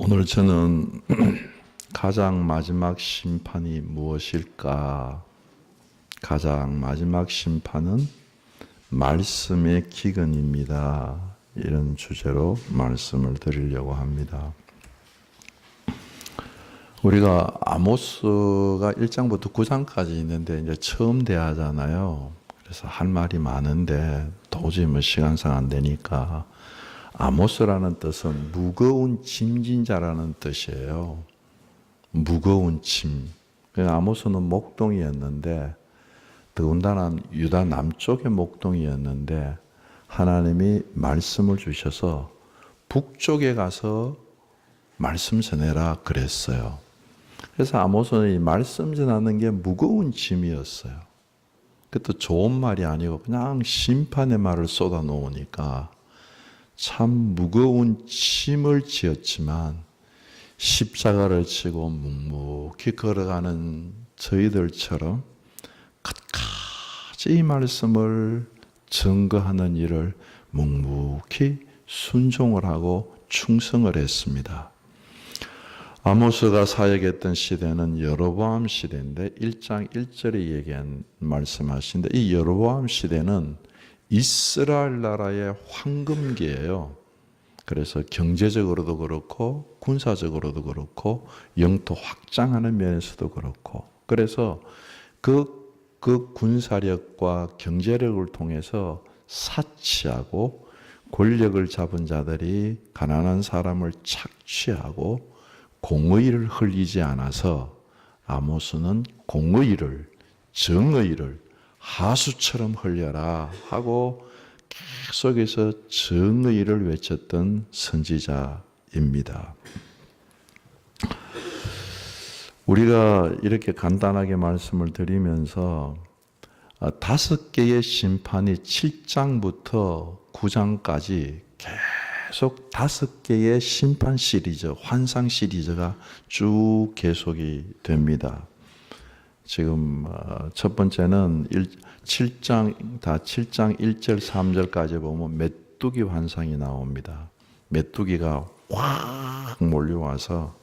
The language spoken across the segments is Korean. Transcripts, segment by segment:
오늘 저는 가장 마지막 심판이 무엇일까? 가장 마지막 심판은 말씀의 기근입니다. 이런 주제로 말씀을 드리려고 합니다. 우리가 아모스가 1장부터 9장까지 있는데 이제 처음 대하잖아요. 그래서 할 말이 많은데 도저히 시간상 안 되니까 아모스라는 뜻은 무거운 짐진 자라는 뜻이에요. 무거운 짐. 아모스는 목동이었는데 더군다나 유다 남쪽의 목동이었는데 하나님이 말씀을 주셔서 북쪽에 가서 말씀 전해라 그랬어요. 그래서 아모스는 이 말씀 전하는 게 무거운 짐이었어요. 그것도 좋은 말이 아니고 그냥 심판의 말을 쏟아 놓으니까 참 무거운 짐을 지었지만 십자가를 지고 묵묵히 걸어가는 저희들처럼 끝까지 이 말씀을 증거하는 일을 묵묵히 순종을 하고 충성을 했습니다. 아모스가 사역했던 시대는 여로보암 시대인데 1장 1절에 말씀하신데 이 여로보암 시대는 이스라엘 나라의 황금기예요. 그래서 경제적으로도 그렇고 군사적으로도 그렇고 영토 확장하는 면에서도 그렇고 그래서 그 군사력과 경제력을 통해서 사치하고 권력을 잡은 자들이 가난한 사람을 착취하고 공의를 흘리지 않아서 아모스는 공의를 정의를 하수처럼 흘려라 하고 계속해서 정의를 외쳤던 선지자입니다. 우리가 이렇게 간단하게 말씀을 드리면서 5개의 심판이 7장부터 9장까지 계속 5개의 심판 시리즈, 환상 시리즈가 쭉 계속이 됩니다. 지금 첫 번째는 7장 1절 3절까지 보면 메뚜기 환상이 나옵니다. 메뚜기가 확 몰려와서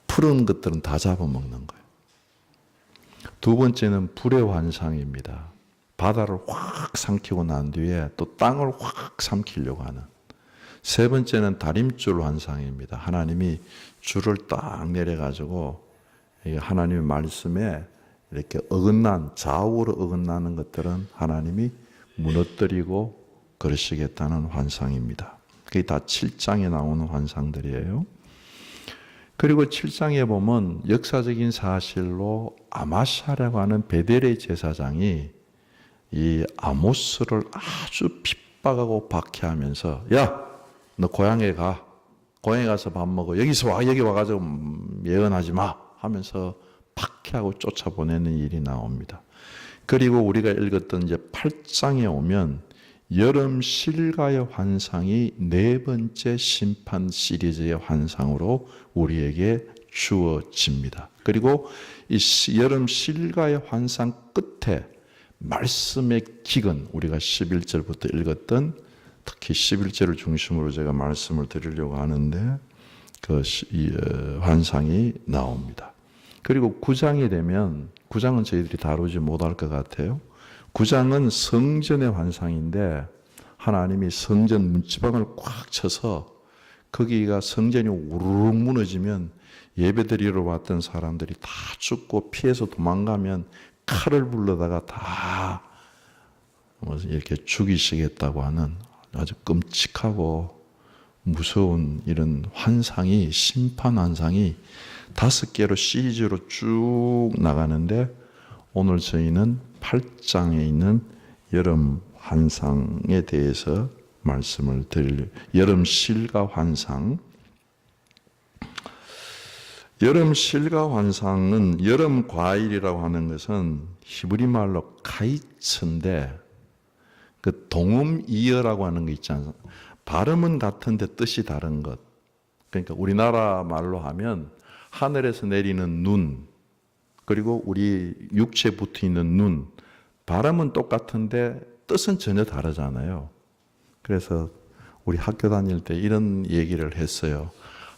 푸른 것들은 다 잡아먹는 거예요. 두 번째는 불의 환상입니다. 바다를 확 삼키고 난 뒤에 또 땅을 확 삼키려고 하는. 세 번째는 다림줄 환상입니다. 하나님이 줄을 딱 내려가지고 하나님의 말씀에 이렇게 좌우로 어긋나는 것들은 하나님이 무너뜨리고 그러시겠다는 환상입니다. 그게 다 7장에 나오는 환상들이에요. 그리고 7장에 보면 역사적인 사실로 아마샤라고 하는 베델의 제사장이 이 아모스를 아주 핍박하고 박해하면서 야, 너 고향에 가. 고향에 가서 밥 먹어. 여기 와가지고 예언하지 마. 하면서 박해하고 쫓아보내는 일이 나옵니다. 그리고 우리가 읽었던 이제 8장에 오면 여름 실가의 환상이 네 번째 심판 시리즈의 환상으로 우리에게 주어집니다. 그리고 이 여름 실가의 환상 끝에 말씀의 기근, 우리가 11절부터 읽었던 특히 11절을 중심으로 제가 말씀을 드리려고 하는데 그 환상이 나옵니다. 그리고 9장이 되면 9장은 저희들이 다루지 못할 것 같아요. 9장은 성전의 환상인데 하나님이 성전 문지방을 꽉 쳐서 거기가 성전이 우르르 무너지면 예배드리러 왔던 사람들이 다 죽고 피해서 도망가면 칼을 불러다가 다 이렇게 죽이시겠다고 하는 아주 끔찍하고 무서운 이런 환상이 심판 환상이 5개로 시리즈로 쭉 나가는데 오늘 저희는 8장에 있는 여름 환상에 대해서 말씀을 드릴 여름 실가 환상. 여름 실가 환상은 여름 과일이라고 하는 것은 히브리 말로 카이츠인데 그 동음이어라고 하는 거 있지 않습니까? 발음은 같은데 뜻이 다른 것. 그러니까 우리나라 말로 하면 하늘에서 내리는 눈 그리고 우리 육체에 붙어 있는 눈 발음은 똑같은데 뜻은 전혀 다르잖아요. 그래서 우리 학교 다닐 때 이런 얘기를 했어요.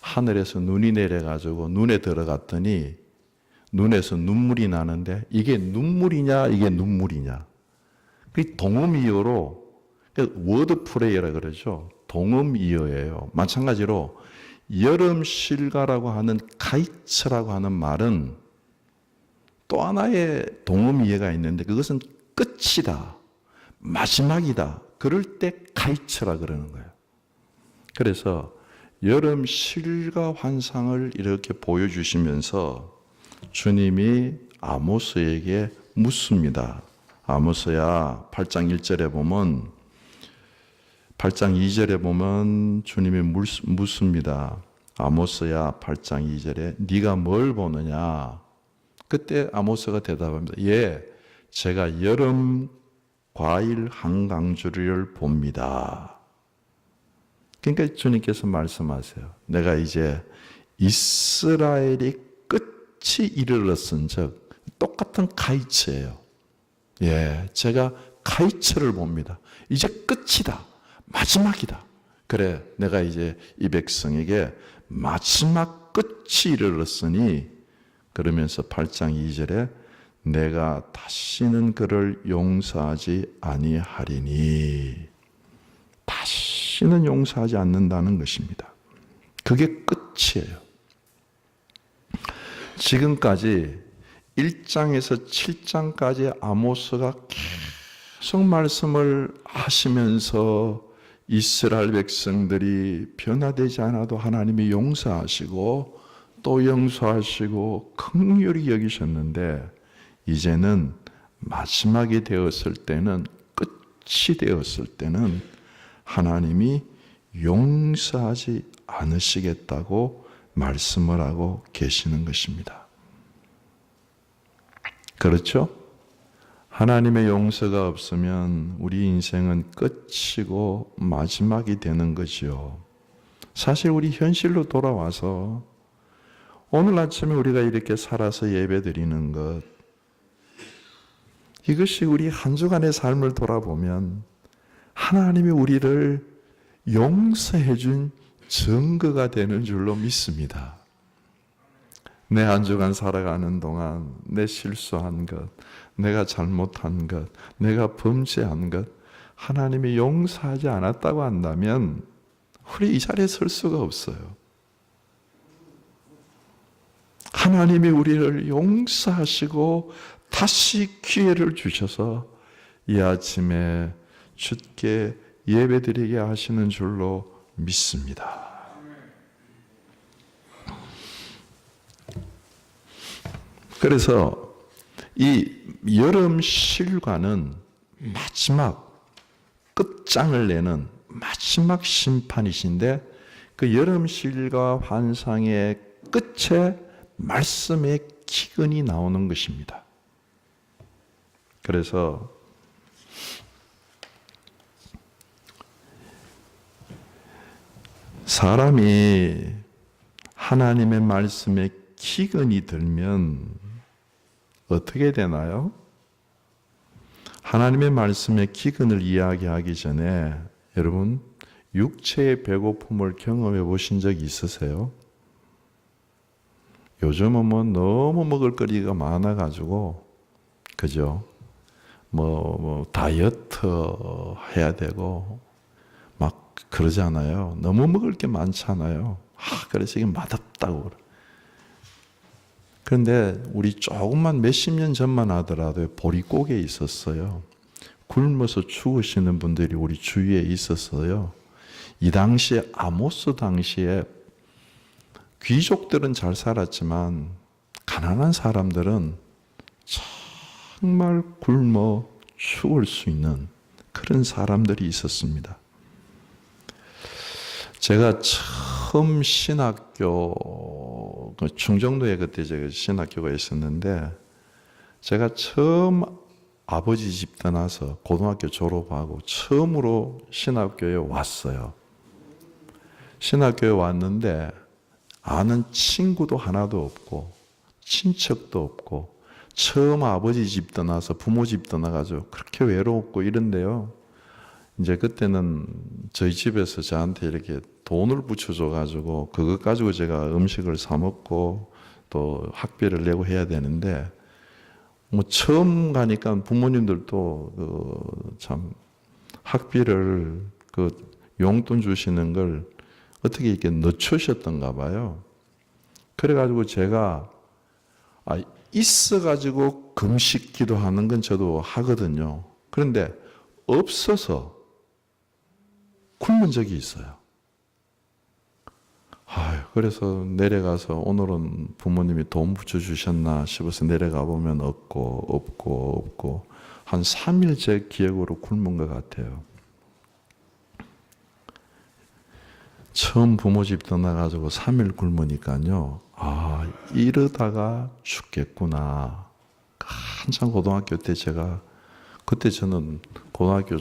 하늘에서 눈이 내려가지고 눈에 들어갔더니 눈에서 눈물이 나는데 이게 눈물이냐 이게 눈물이냐. 그 동음이어로 워드 프레이어라 그러죠. 동음이어예요. 마찬가지로 여름 실가라고 하는 가이츠라고 하는 말은 또 하나의 동음이해가 있는데 그것은 끝이다. 마지막이다. 그럴 때 가이츠라 그러는 거예요. 그래서 여름 실가 환상을 이렇게 보여주시면서 주님이 아모스에게 묻습니다. 아모스야 8장 1절에 보면 8장 2절에 보면 주님이 묻습니다. 아모스야 8장 2절에 네가 뭘 보느냐? 그때 아모스가 대답합니다. 예, 제가 여름 과일 한강줄을 봅니다. 그러니까 주님께서 말씀하세요. 내가 이제 이스라엘이 끝이 이르렀은 즉 똑같은 가이츠예요. 예, 제가 가이츠를 봅니다. 이제 끝이다. 마지막이다. 그래, 내가 이제 이 백성에게 마지막 끝이 이르렀으니 그러면서 8장 2절에 내가 다시는 그를 용서하지 아니하리니 다시는 용서하지 않는다는 것입니다. 그게 끝이에요. 지금까지 1장에서 7장까지 아모스가 계속 말씀을 하시면서 이스라엘 백성들이 변화되지 않아도 하나님이 용서하시고 또 용서하시고 긍휼히 여기셨는데 이제는 마지막이 되었을 때는 끝이 되었을 때는 하나님이 용서하지 않으시겠다고 말씀을 하고 계시는 것입니다. 그렇죠? 하나님의 용서가 없으면 우리 인생은 끝이고 마지막이 되는 거지요. 사실 우리 현실로 돌아와서 오늘 아침에 우리가 이렇게 살아서 예배드리는 것, 이것이 우리 한 주간의 삶을 돌아보면 하나님이 우리를 용서해 준 증거가 되는 줄로 믿습니다. 내 한 주간 살아가는 동안 내 실수한 것, 내가 잘못한 것, 내가 범죄한 것 하나님이 용서하지 않았다고 한다면 우리 이 자리에 설 수가 없어요. 하나님이 우리를 용서하시고 다시 기회를 주셔서 이 아침에 주께 예배드리게 하시는 줄로 믿습니다. 그래서 이 여름 실과는 마지막 끝장을 내는 마지막 심판이신데 그 여름 실과 환상의 끝에 말씀의 기근이 나오는 것입니다. 그래서 사람이 하나님의 말씀에 기근이 들면 어떻게 되나요? 하나님의 말씀에 기근을 이야기하기 전에 여러분 육체의 배고픔을 경험해 보신 적이 있으세요? 요즘은 뭐 너무 먹을 거리가 많아가지고 그죠? 다이어트 해야 되고 막 그러잖아요. 너무 먹을 게 많잖아요. 그래서 이게 맛없다고 그래. 그런데 우리 조금만 몇십 년 전만 하더라도 보릿고개에 있었어요. 굶어서 죽으시는 분들이 우리 주위에 있었어요. 이 당시에 아모스 당시에 귀족들은 잘 살았지만 가난한 사람들은 정말 굶어 죽을 수 있는 그런 사람들이 있었습니다. 제가 처음 신학교, 충정도에 그때 제가 신학교가 있었는데, 제가 처음 아버지 집 떠나서 고등학교 졸업하고 처음으로 신학교에 왔어요. 신학교에 왔는데, 아는 친구도 하나도 없고, 친척도 없고, 처음 아버지 집 떠나서 부모 집 떠나가지고 그렇게 외롭고 이런데요. 이제 그때는 저희 집에서 저한테 이렇게 돈을 붙여줘 가지고 그것 가지고 제가 음식을 사 먹고 또 학비를 내고 해야 되는데, 뭐 처음 가니까 부모님들도 참 학비를 그 용돈 주시는 걸 어떻게 이렇게 늦추셨던가 봐요. 그래가지고 제가 있어가지고 금식 기도하는 건 저도 하거든요. 그런데 없어서 굶은 적이 있어요. 그래서 내려가서 오늘은 부모님이 돈 붙여주셨나 싶어서 내려가 보면 없고 한 3일째 기억으로 굶은 것 같아요. 처음 부모 집 떠나가지고 3일 굶으니까요. 이러다가 죽겠구나. 한참 고등학교 때 그때 저는 고등학교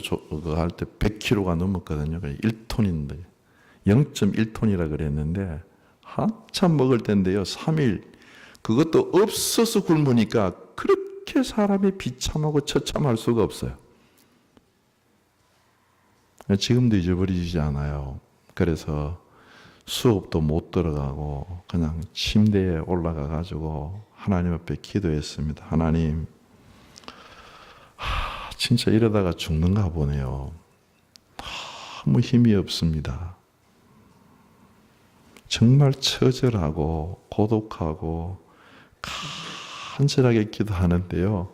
할 때 100kg가 넘었거든요. 1톤인데. 0.1톤이라 그랬는데, 한참 먹을 때인데요. 3일. 그것도 없어서 굶으니까 그렇게 사람이 비참하고 처참할 수가 없어요. 지금도 잊어버리지 않아요. 그래서 수업도 못 들어가고 그냥 침대에 올라가 가지고 하나님 앞에 기도했습니다. 하나님, 진짜 이러다가 죽는가 보네요. 너무 힘이 없습니다. 정말 처절하고 고독하고 간절하게 기도하는데요.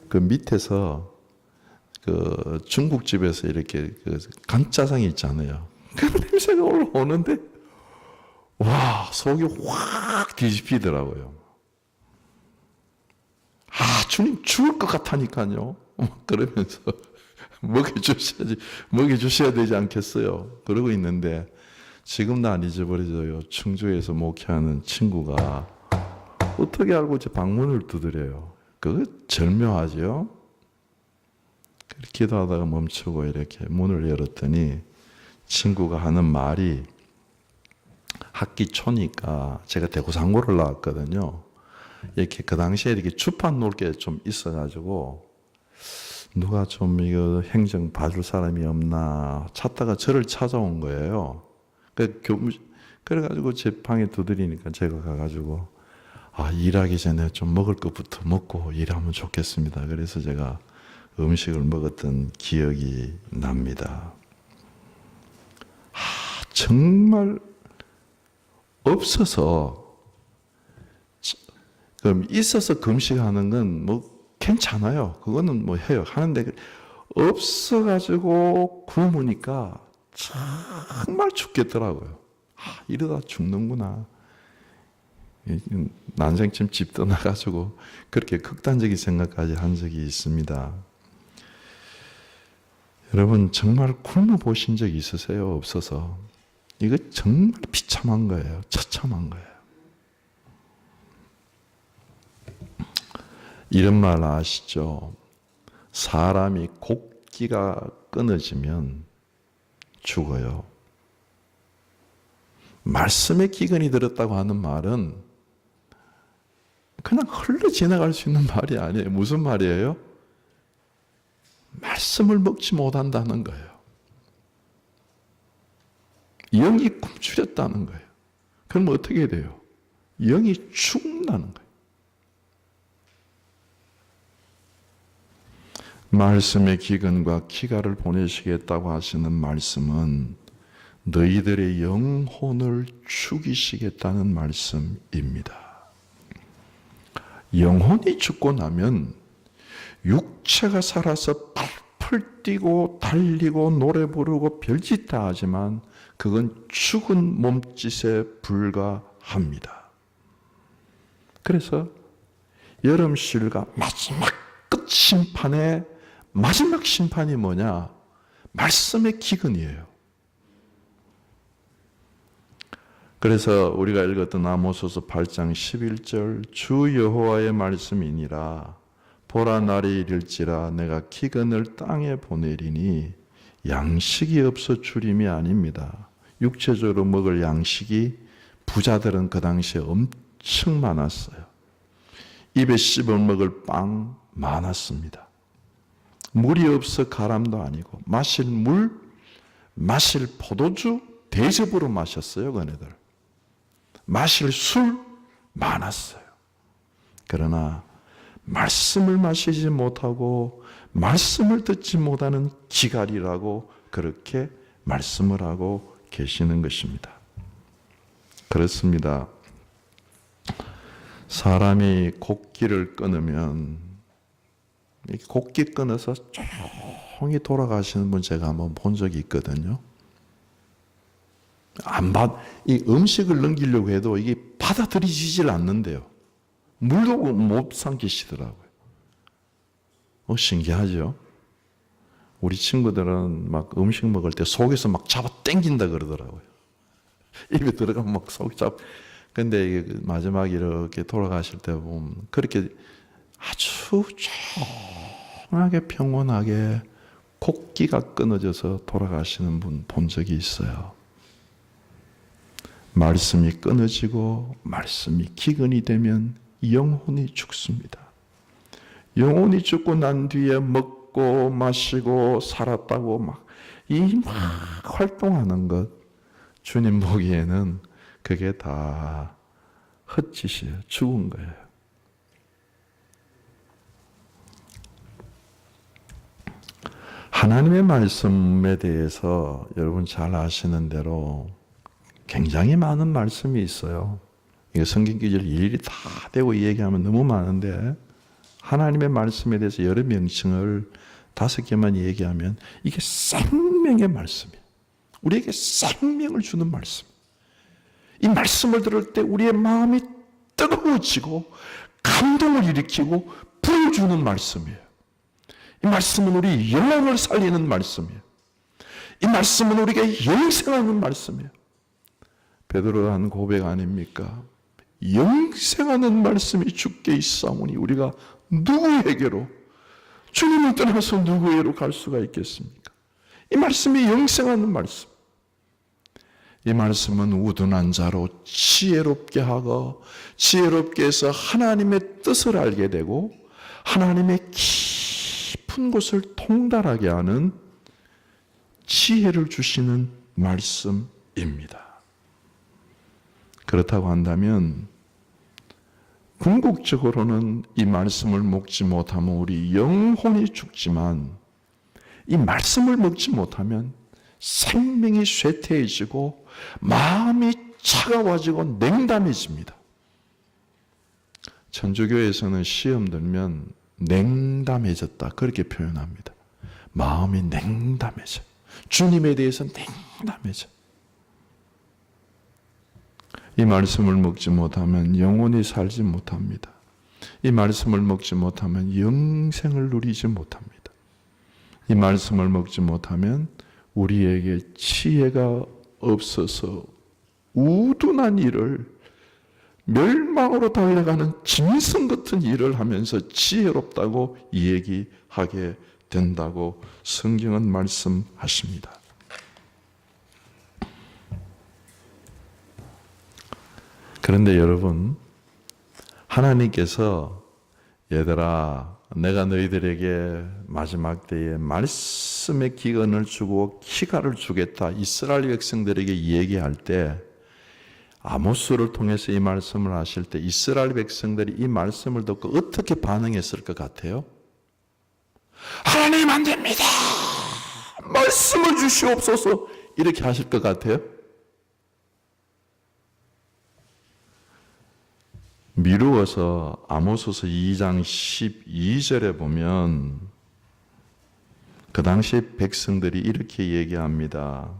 그 밑에서 그 중국집에서 이렇게 그 간짜장이 있잖아요. 그 냄새가 올라오는데 와, 속이 확 뒤집히더라고요. 주님 죽을 것 같다니까요. 그러면서 먹여주셔야 되지 않겠어요? 그러고 있는데 지금도 안 잊어버려져요. 충주에서 목회하는 친구가 어떻게 알고 제 방문을 두드려요. 그거 절묘하죠? 기도하다가 멈추고 이렇게 문을 열었더니 친구가 하는 말이, 학기 초니까 제가 대구상고를 나왔거든요. 이렇게 그 당시에 이렇게 주판 놓을 게 좀 있어가지고 누가 좀 이거 행정 봐줄 사람이 없나 찾다가 저를 찾아온 거예요. 그래가지고 제 방에 두드리니까 제가 가가지고 일하기 전에 좀 먹을 것부터 먹고 일하면 좋겠습니다. 그래서 제가 음식을 먹었던 기억이 납니다. 정말 없어서, 그럼 있어서 금식하는 건 뭐 괜찮아요. 그거는 뭐 해요. 하는데 없어가지고 굶으니까 정말 죽겠더라고요. 이러다 죽는구나. 난생처럼 집 떠나가지고 그렇게 극단적인 생각까지 한 적이 있습니다. 여러분 정말 굶어 보신 적 있으세요? 없어서. 이거 정말 비참한 거예요. 처참한 거예요. 이런 말 아시죠? 사람이 곡기가 끊어지면 죽어요. 말씀에 기근이 들었다고 하는 말은 그냥 흘러 지나갈 수 있는 말이 아니에요. 무슨 말이에요? 말씀을 먹지 못한다는 거예요. 영이 꿈추렸다는 거예요. 그럼 어떻게 돼요? 영이 죽는다는 거예요. 말씀의 기근과 기가를 보내시겠다고 하시는 말씀은 너희들의 영혼을 죽이시겠다는 말씀입니다. 영혼이 죽고 나면 육체가 살아서 팔풀 뛰고 달리고 노래 부르고 별짓 다 하지만 그건 죽은 몸짓에 불과합니다. 그래서 여름실과 마지막 끝 심판의 마지막 심판이 뭐냐? 말씀의 기근이에요. 그래서 우리가 읽었던 아모스서 8장 11절, 주 여호와의 말씀이니라. 보라 날이 이를지라 내가 기근을 땅에 보내리니 양식이 없어 주림이 아닙니다. 육체적으로 먹을 양식이 부자들은 그 당시에 엄청 많았어요. 입에 씹어 먹을 빵 많았습니다. 물이 없어 가람도 아니고 마실 물, 마실 포도주 대접으로 마셨어요. 그네들 마실 술 많았어요. 그러나 말씀을 마시지 못하고 말씀을 듣지 못하는 기갈이라고 그렇게 말씀을 하고 계시는 것입니다. 그렇습니다. 사람이 곡기를 끊으면 곡기 끊어서 조용히 돌아가시는 분 제가 한번 본 적이 있거든요. 이 음식을 넘기려고 해도 이게 받아들이지질 않는데요. 물도 못 삼키시더라고요. 신기하죠? 우리 친구들은 막 음식 먹을 때 속에서 막 잡아 당긴다 그러더라고요. 입에 들어가면 막 속 잡. 근데 마지막에 이렇게 돌아가실 때 보면 그렇게 아주 조용하게 평온하게 곡기가 끊어져서 돌아가시는 분 본 적이 있어요. 말씀이 끊어지고 말씀이 기근이 되면 영혼이 죽습니다. 영혼이 죽고 난 뒤에 먹고 마시고 살았다고 막 활동하는 것, 주님 보기에는 그게 다 헛짓이에요. 죽은 거예요. 하나님의 말씀에 대해서 여러분 잘 아시는 대로 굉장히 많은 말씀이 있어요. 이거 성경 기절 일일이 다 되고 얘기하면 너무 많은데 하나님의 말씀에 대해서 여러 명칭을 5개만 얘기하면 이게 생명의 말씀이에요. 우리에게 생명을 주는 말씀. 이 말씀을 들을 때 우리의 마음이 뜨거워지고 감동을 일으키고 불을 주는 말씀이에요. 이 말씀은 우리 영혼을 살리는 말씀이에요. 이 말씀은 우리에게 영생하는 말씀이에요. 베드로가 한 고백 아닙니까? 영생하는 말씀이 주께 있사오니 우리가 누구에게로 주님을 떠나서 누구에게로 갈 수가 있겠습니까? 이 말씀이 영생하는 말씀. 이 말씀은 우둔한 자로 지혜롭게 하고 지혜롭게 해서 하나님의 뜻을 알게 되고 하나님의 깊은 곳을 통달하게 하는 지혜를 주시는 말씀입니다. 그렇다고 한다면 궁극적으로는 이 말씀을 먹지 못하면 우리 영혼이 죽지만 이 말씀을 먹지 못하면 생명이 쇠퇴해지고 마음이 차가워지고 냉담해집니다. 천주교에서는 시험 들면 냉담해졌다 그렇게 표현합니다. 마음이 냉담해져. 주님에 대해서 냉담해져. 이 말씀을 먹지 못하면 영원히 살지 못합니다. 이 말씀을 먹지 못하면 영생을 누리지 못합니다. 이 말씀을 먹지 못하면 우리에게 지혜가 없어서 우둔한 일을 멸망으로 달려가는 짐승 같은 일을 하면서 지혜롭다고 얘기하게 된다고 성경은 말씀하십니다. 그런데 여러분, 하나님께서 얘들아 내가 너희들에게 마지막 때에 말씀의 기근을 주고 키가를 주겠다 이스라엘 백성들에게 얘기할 때 아모스를 통해서 이 말씀을 하실 때 이스라엘 백성들이 이 말씀을 듣고 어떻게 반응했을 것 같아요? 하나님 안 됩니다. 말씀을 주시옵소서 이렇게 하실 것 같아요? 미루어서 아모스서 2장 12절에 보면 그 당시 백성들이 이렇게 얘기합니다.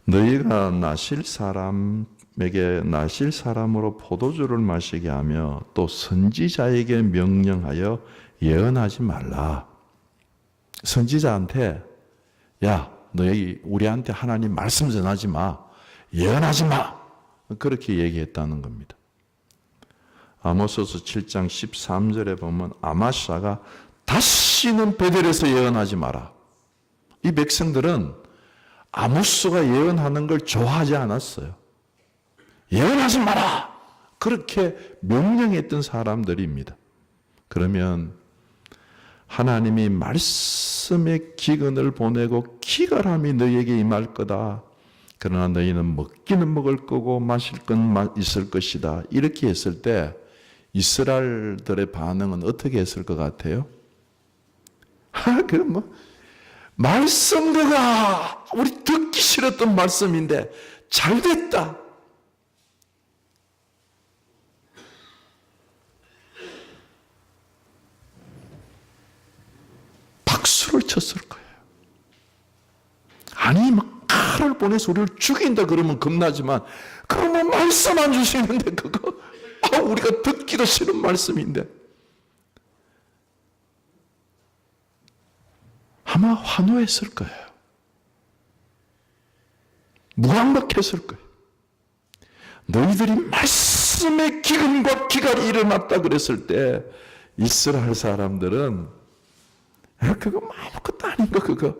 너희가 나실 사람에게 나실 사람으로 포도주를 마시게 하며 또 선지자에게 명령하여 예언하지 말라. 선지자한테 야 너희 우리한테 하나님 말씀 전하지 마. 예언하지 마. 그렇게 얘기했다는 겁니다. 아모스서 7장 13절에 보면 아마샤가 다시는 베델에서 예언하지 마라. 이 백성들은 아모스가 예언하는 걸 좋아하지 않았어요. 예언하지 마라. 그렇게 명령했던 사람들입니다. 그러면 하나님이 말씀의 기근을 보내고 기갈함이 너희에게 임할 거다. 그러나 너희는 먹기는 먹을 거고 마실 건 있을 것이다. 이렇게 했을 때 이스라엘들의 반응은 어떻게 했을 것 같아요? 말씀도가 우리 듣기 싫었던 말씀인데 잘 됐다. 박수를 쳤을 거예요. 아니 칼을 보내서 우리를 죽인다 그러면 겁나지만 그러면 말씀 안 주시는데 그거 우리가 듣기도 싫은 말씀인데 아마 환호했을 거예요. 무항박했을 거예요. 너희들이 말씀의 기근과 기갈이 일어났다 그랬을 때 이스라엘 사람들은 그거 아무것도 아닌 거 그거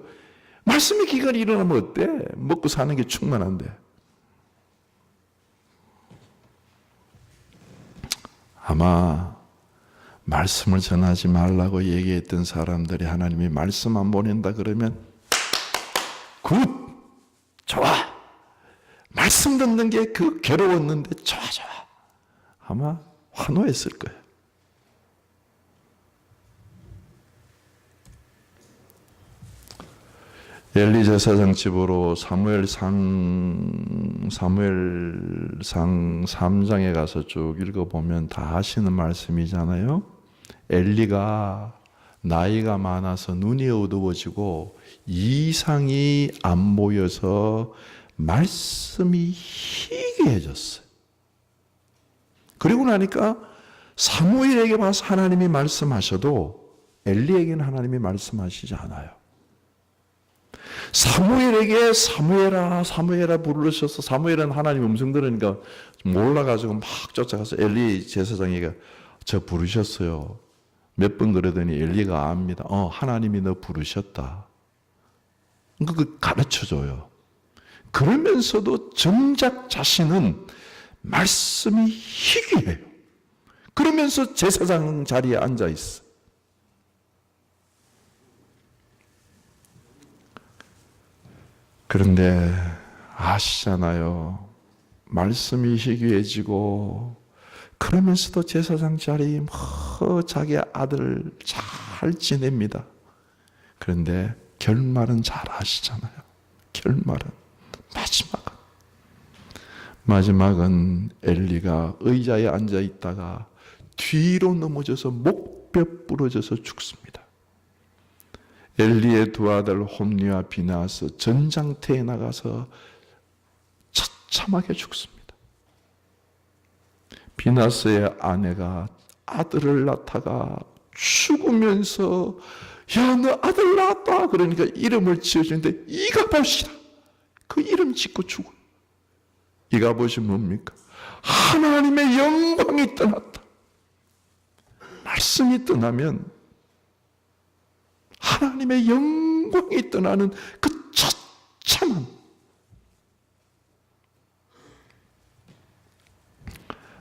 말씀의 기갈이 일어나면 어때? 먹고 사는 게 충만한데. 아마 말씀을 전하지 말라고 얘기했던 사람들이 하나님이 말씀 안 보낸다 그러면 굿! 좋아! 말씀 듣는 게 그 괴로웠는데 좋아. 아마 환호했을 거예요. 엘리 제사장 집으로 사무엘상 3장에 가서 쭉 읽어보면 다 하시는 말씀이잖아요. 엘리가 나이가 많아서 눈이 어두워지고 이상이 안 보여서 말씀이 희귀해졌어요. 그리고 나니까 사무엘에게 와서 하나님이 말씀하셔도 엘리에게는 하나님이 말씀하시지 않아요. 사무엘에게 사무엘아 부르셔서 사무엘은 하나님 음성 들으니까 몰라가지고 막 쫓아가서 엘리 제사장에게 저 부르셨어요. 몇 번 그러더니 엘리가 압니다. 하나님이 너 부르셨다. 그 가르쳐줘요. 그러면서도 정작 자신은 말씀이 희귀해요. 그러면서 제사장 자리에 앉아 있어. 그런데 아시잖아요. 말씀이 희귀해지고 그러면서도 제사장 자리에 자기 아들 잘 지냅니다. 그런데 결말은 잘 아시잖아요. 결말은 마지막은 엘리가 의자에 앉아 있다가 뒤로 넘어져서 목뼈 부러져서 죽습니다. 엘리의 두 아들 홈리와 비나스 전장터에 나가서 처참하게 죽습니다. 비나스의 아내가 아들을 낳다가 죽으면서 야, 너 아들 낳았다 그러니까 이름을 지어주는데 이가봇이다. 그 이름 짓고 죽어. 이가봇이 뭡니까? 하나님의 영광이 떠났다. 말씀이 떠나면 하나님의 영광이 떠나는 그 처참한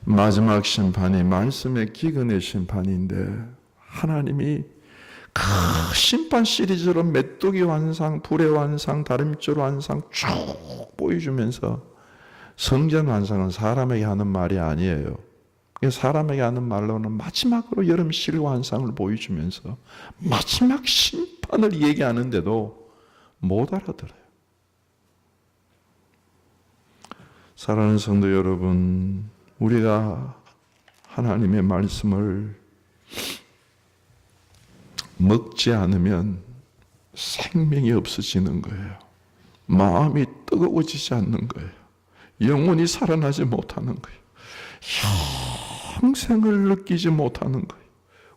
마지막 심판이 말씀의 기근의 심판인데 하나님이 그 심판 시리즈로 메뚜기 환상, 불의 환상, 다림줄 환상 쭉 보여주면서 성전 환상은 사람에게 하는 말이 아니에요. 사람에게 하는 말로는 마지막으로 여름 실과 환상을 보여주면서 마지막 심판을 얘기하는데도 못 알아들어요. 사랑하는 성도 여러분, 우리가 하나님의 말씀을 먹지 않으면 생명이 없어지는 거예요. 마음이 뜨거워지지 않는 거예요. 영혼이 살아나지 못하는 거예요. 평생을 느끼지 못하는 거예요.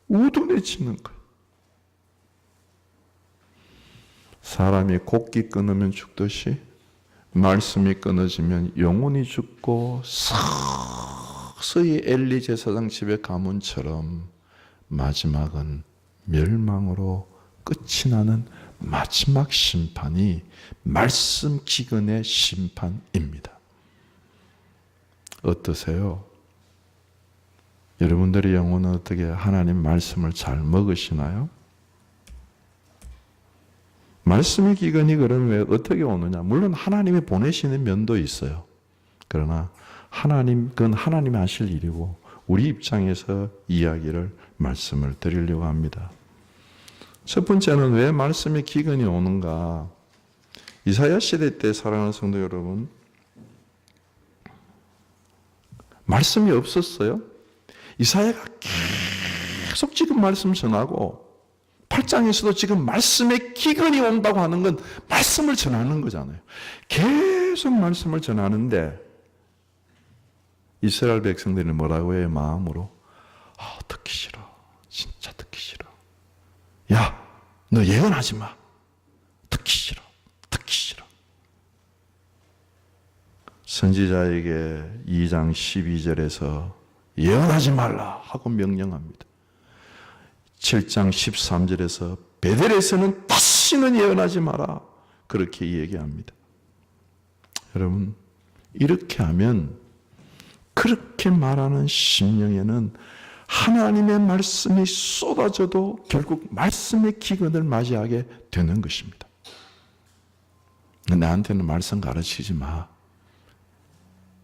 우둔해지는 거예요. 사람이 곡기 끊으면 죽듯이 말씀이 끊어지면 영혼이 죽고 서서히 엘리 제사장 집의 가문처럼 마지막은 멸망으로 끝이 나는 마지막 심판이 말씀 기근의 심판입니다. 어떠세요? 여러분들의 영혼은 어떻게 하나님 말씀을 잘 먹으시나요? 말씀의 기근이 그러면 왜 어떻게 오느냐? 물론 하나님이 보내시는 면도 있어요. 그러나 그건 하나님이 하실 일이고 우리 입장에서 이야기를 말씀을 드리려고 합니다. 첫 번째는 왜 말씀의 기근이 오는가? 이사야 시대 때 사랑하는 성도 여러분, 말씀이 없었어요. 이사야가 계속 지금 말씀 전하고 8장에서도 지금 말씀의 기근이 온다고 하는 건 말씀을 전하는 거잖아요. 계속 말씀을 전하는데 이스라엘 백성들이 뭐라고 해요? 마음으로 듣기 싫어. 진짜 듣기 싫어. 야, 너 예언하지 마. 듣기 싫어. 듣기 싫어. 선지자에게 2장 12절에서 예언하지 말라 하고 명령합니다. 7장 13절에서 베델에서는 다시는 예언하지 마라 그렇게 얘기합니다. 여러분, 이렇게 하면 그렇게 말하는 심령에는 하나님의 말씀이 쏟아져도 결국 말씀의 기근을 맞이하게 되는 것입니다. 나한테는 말씀 가르치지 마.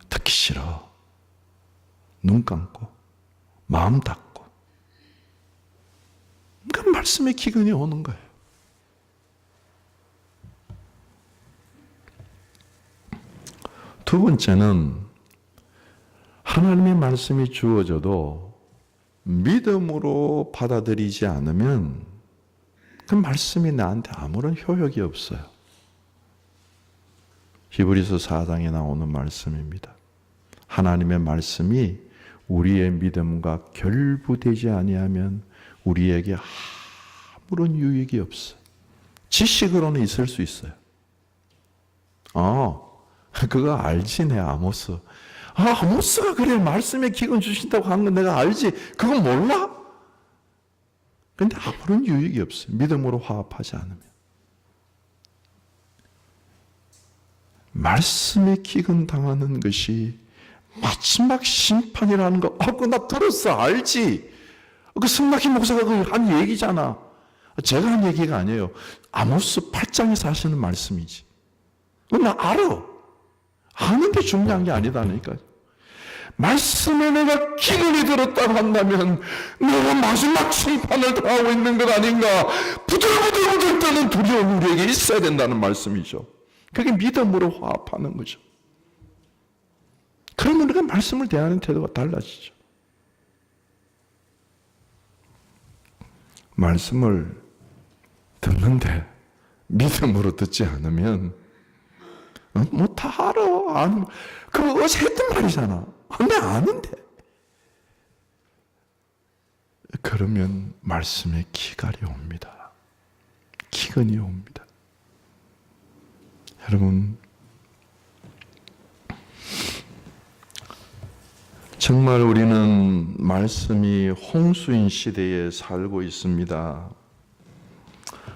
듣기 싫어. 눈 감고 마음 닫고. 그 말씀의 기근이 오는 거예요. 두 번째는 하나님의 말씀이 주어져도 믿음으로 받아들이지 않으면 그 말씀이 나한테 아무런 효력이 없어요. 히브리서 4장에 나오는 말씀입니다. 하나님의 말씀이 우리의 믿음과 결부되지 아니하면 우리에게 아무런 유익이 없어요. 지식으로는 있을 수 있어요. 그거 알지, 내 아모스. 아모스가 그래 말씀에 기근 주신다고 한 건 내가 알지. 그건 몰라? 근데 아무런 유익이 없어요. 믿음으로 화합하지 않으면. 말씀에 기근 당하는 것이 마지막 심판이라는 거. 그거 나 들었어. 알지. 그 승낙희 목사가 한 얘기잖아. 제가 한 얘기가 아니에요. 아모스 8장에서 하시는 말씀이지. 나 알아. 아는데 중요한 게 아니다니까요. 말씀에 내가 기근이 들었다고 한다면 내가 마지막 심판을 당하고 있는 것 아닌가. 부들부들 떠는 두려움이 우리에게 있어야 된다는 말씀이죠. 그게 믿음으로 화합하는 거죠. 그러면 우리가 말씀을 대하는 태도가 달라지죠. 말씀을 듣는데 믿음으로 듣지 않으면 뭐 다 알아. 그거 어제 했던 말이잖아. 내가 아는데. 그러면 말씀에 기갈이 옵니다. 기근이 옵니다. 여러분, 정말 우리는 말씀이 홍수인 시대에 살고 있습니다.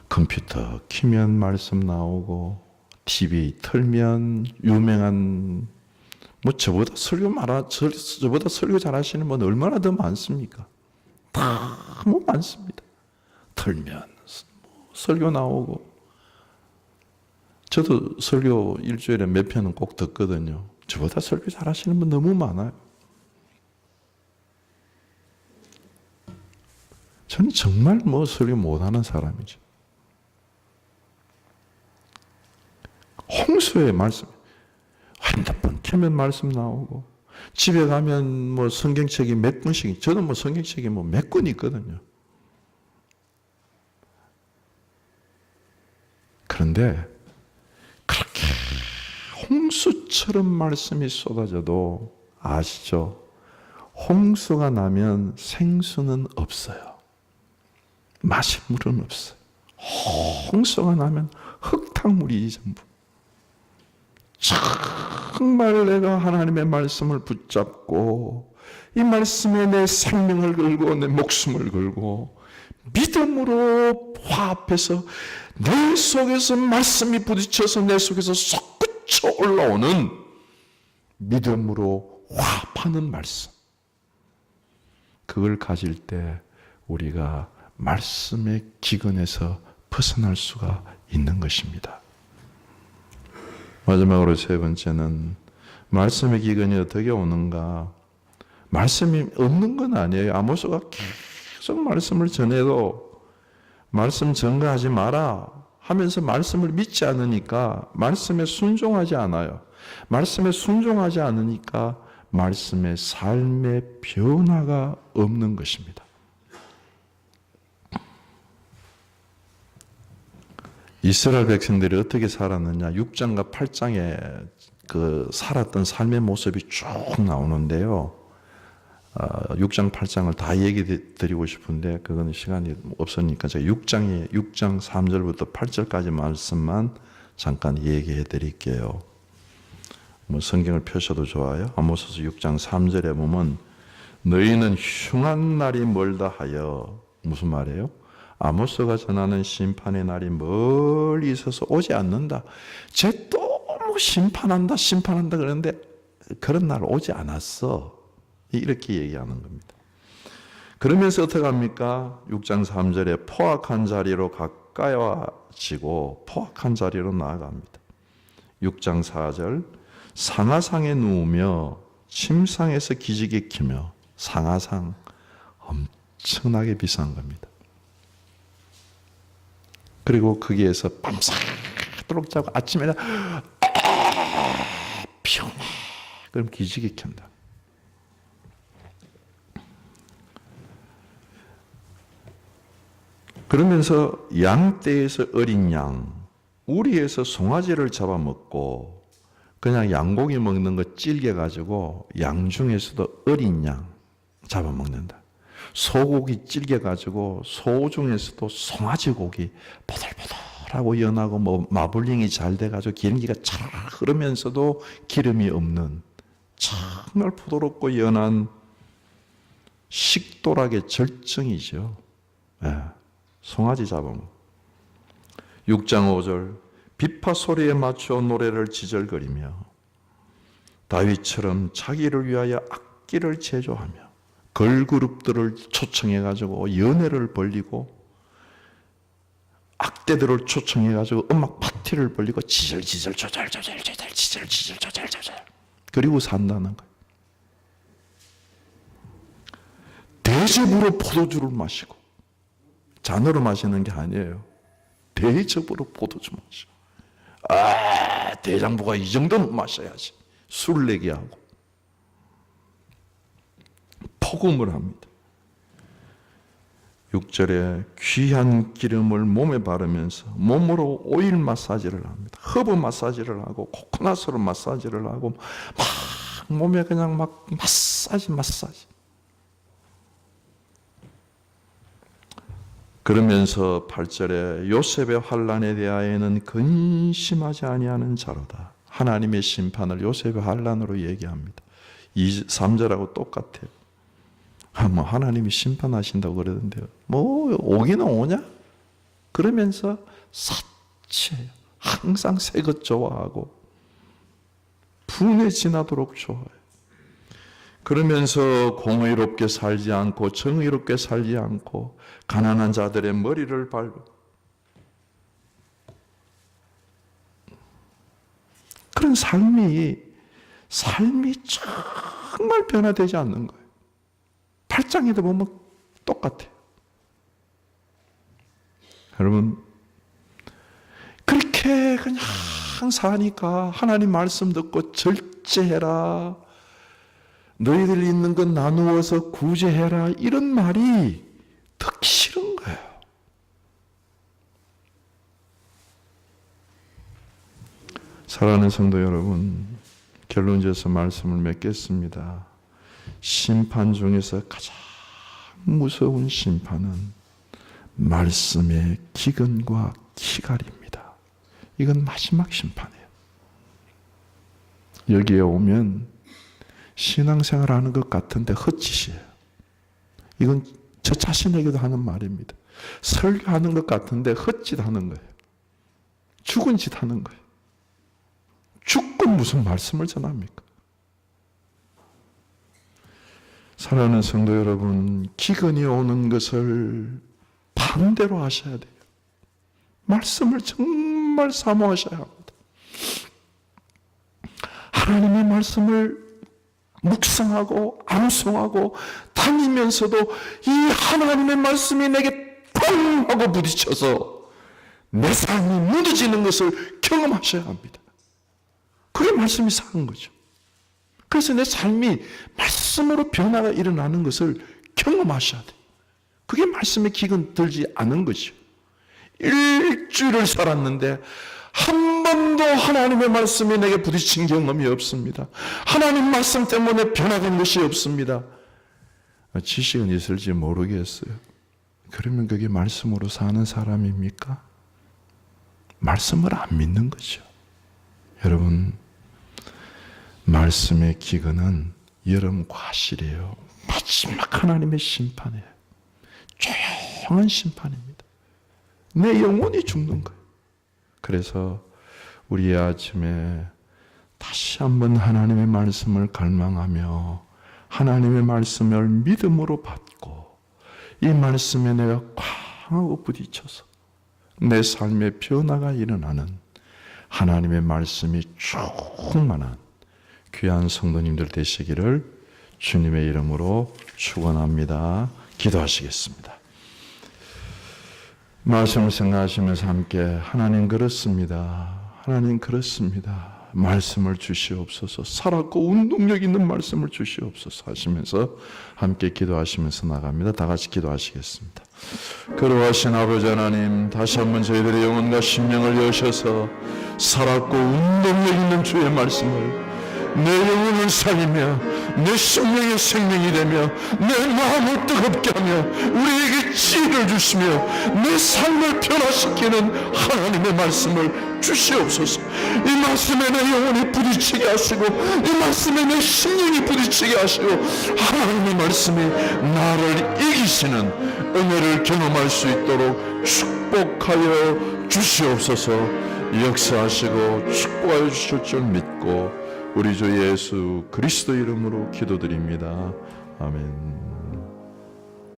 컴퓨터 키면 말씀 나오고 TV 틀면 유명한 저보다 설교 잘하시는 분 얼마나 더 많습니까? 너무 많습니다. 틀면 설교 나오고 저도 설교 일주일에 몇 편은 꼭 듣거든요. 저보다 설교 잘하시는 분 너무 많아요. 저는 정말 설교 못하는 사람이죠. 홍수의 말씀, 핸드폰 켜면 말씀 나오고, 집에 가면 성경책이 몇 권씩, 저도 성경책이 몇 권 있거든요. 그런데 그렇게 홍수처럼 말씀이 쏟아져도 아시죠? 홍수가 나면 생수는 없어요. 마실 물은 없어요. 홍수가 나면 흙탕물이지 전부. 정말 내가 하나님의 말씀을 붙잡고 이 말씀에 내 생명을 걸고 내 목숨을 걸고 믿음으로 화합해서 내 속에서 말씀이 부딪혀서 내 속에서 솟구쳐 올라오는 믿음으로 화합하는 말씀. 그걸 가질 때 우리가 말씀의 기근에서 벗어날 수가 있는 것입니다. 마지막으로 세 번째는 말씀의 기근이 어떻게 오는가? 말씀이 없는 건 아니에요. 아모스가 계속 말씀을 전해도 말씀 전가하지 마라 하면서 말씀을 믿지 않으니까 말씀에 순종하지 않아요. 말씀에 순종하지 않으니까 말씀의 삶의 변화가 없는 것입니다. 이스라엘 백성들이 어떻게 살았느냐? 6장과 8장에 그 살았던 삶의 모습이 쭉 나오는데요. 6장, 8장을 다 얘기 드리고 싶은데 그거는 시간이 없으니까 제가 6장 3절부터 8절까지 말씀만 잠깐 얘기해 드릴게요. 뭐 성경을 펴셔도 좋아요. 아모스서 6장 3절에 보면 너희는 흉한 날이 멀다 하여 무슨 말이에요? 아모스가 전하는 심판의 날이 멀리 있어서 오지 않는다. 쟤 또 뭐 심판한다 그러는데 그런 날 오지 않았어. 이렇게 얘기하는 겁니다. 그러면서 어떻게 합니까? 6장 3절에 포악한 자리로 가까이 와지고 포악한 자리로 나아갑니다. 6장 4절 상하상에 누우며 침상에서 기지개 키며 상하상 엄청나게 비싼 겁니다. 그리고 거기에서 밤새도록 자고 아침에 피곤해. 그럼 기지개 켠다. 그러면서 양떼에서 어린 양, 우리에서 송아지를 잡아먹고 그냥 양고기 먹는 거 질겨가지고 양 중에서도 어린 양 잡아먹는다. 소고기 질겨가지고 소 중에서도 송아지 고기 보들보들하고 연하고 뭐 마블링이 잘 돼가지고 기름기가 잘 흐르면서도 기름이 없는 정말 부드럽고 연한 식도락의 절정이죠. 네. 송아지 잡아먹. 6장 5절 비파 소리에 맞춰 노래를 지절거리며 다윗처럼 자기를 위하여 악기를 제조하며 걸그룹들을 초청해가지고 연회를 벌리고 악대들을 초청해가지고 음악 파티를 벌리고 지절지절 조절조절 지절지절 조절조절 그리고 산다는 거예요. 대접으로 포도주를 마시고 잔으로 마시는 게 아니에요. 대접으로 포도주 마시고 대장부가 이 정도는 마셔야지. 술 내게 하고 포금을 합니다. 6절에 귀한 기름을 몸에 바르면서 몸으로 오일 마사지를 합니다. 허브 마사지를 하고 코코넛으로 마사지를 하고 막 몸에 그냥 막 마사지. 그러면서 8절에 요셉의 환난에 대하여는 근심하지 아니하는 자로다. 하나님의 심판을 요셉의 환난으로 얘기합니다. 3절하고 똑같아요. 뭐 하나님이 심판하신다고 그러던데요. 뭐 오기는 오냐? 그러면서 사치해요. 항상 새 것 좋아하고 분에 지나도록 좋아해요. 그러면서 공의롭게 살지 않고 정의롭게 살지 않고 가난한 자들의 머리를 밟고 그런 삶이 정말 변화되지 않는 거예요. 8장에도 보면 똑같아요. 여러분 그렇게 그냥 사니까 하나님 말씀 듣고 절제해라. 너희들 있는 건 나누어서 구제해라. 이런 말이 듣기 싫은 거예요. 사랑하는 성도 여러분, 결론지어서 말씀을 맺겠습니다. 심판 중에서 가장 무서운 심판은 말씀의 기근과 기갈입니다. 이건 마지막 심판이에요. 여기에 오면 신앙생활 하는 것 같은데 헛짓이에요. 이건 저 자신에게도 하는 말입니다. 설교하는 것 같은데 헛짓 하는 거예요. 죽은 짓 하는 거예요. 죽고 무슨 말씀을 전합니까? 사랑하는 성도 여러분, 기근이 오는 것을 반대로 하셔야 돼요. 말씀을 정말 사모하셔야 합니다. 하나님의 말씀을 묵상하고 암송하고 다니면서도 이 하나님의 말씀이 내게 펑 하고 부딪혀서 내 삶이 무너지는 것을 경험하셔야 합니다. 그게 말씀이 사는 거죠. 그래서 내 삶이 말씀으로 변화가 일어나는 것을 경험하셔야 돼요. 그게 말씀의 기근 들지 않은 거죠. 일주일을 살았는데 한 번도 하나님의 말씀이 내게 부딪힌 경험이 없습니다. 하나님 말씀 때문에 변화된 것이 없습니다. 지식은 있을지 모르겠어요. 그러면 그게 말씀으로 사는 사람입니까? 말씀을 안 믿는 거죠. 여러분, 말씀의 기근은 여름 과실이에요. 마지막 하나님의 심판이에요. 조용한 심판입니다. 내 영혼이 죽는 거예요. 그래서 우리 아침에 다시 한번 하나님의 말씀을 갈망하며 하나님의 말씀을 믿음으로 받고 이 말씀에 내가 쾅하고 부딪혀서 내 삶의 변화가 일어나는 하나님의 말씀이 충만한 귀한 성도님들 되시기를 주님의 이름으로 축원합니다. 기도하시겠습니다. 말씀을 생각하시면서 함께 하나님 그렇습니다. 하나님 그렇습니다. 말씀을 주시옵소서. 살았고 운동력 있는 말씀을 주시옵소서 하시면서 함께 기도하시면서 나갑니다. 다 같이 기도하시겠습니다. 거룩하신 아버지 하나님, 다시 한번 저희들의 영혼과 심령을 여셔서 살았고 운동력 있는 주의 말씀을 내 영혼을 살리며 내 심령의 생명이 되며 내 마음을 뜨겁게 하며 우리에게 지혜를 주시며 내 삶을 변화시키는 하나님의 말씀을 주시옵소서. 이 말씀에 내 영혼이 부딪히게 하시고 이 말씀에 내 심령이 부딪히게 하시고 하나님의 말씀이 나를 이기시는 은혜를 경험할 수 있도록 축복하여 주시옵소서. 역사하시고 축복하여 주실 줄 믿고 우리 주 예수 그리스도 이름으로 기도드립니다. 아멘.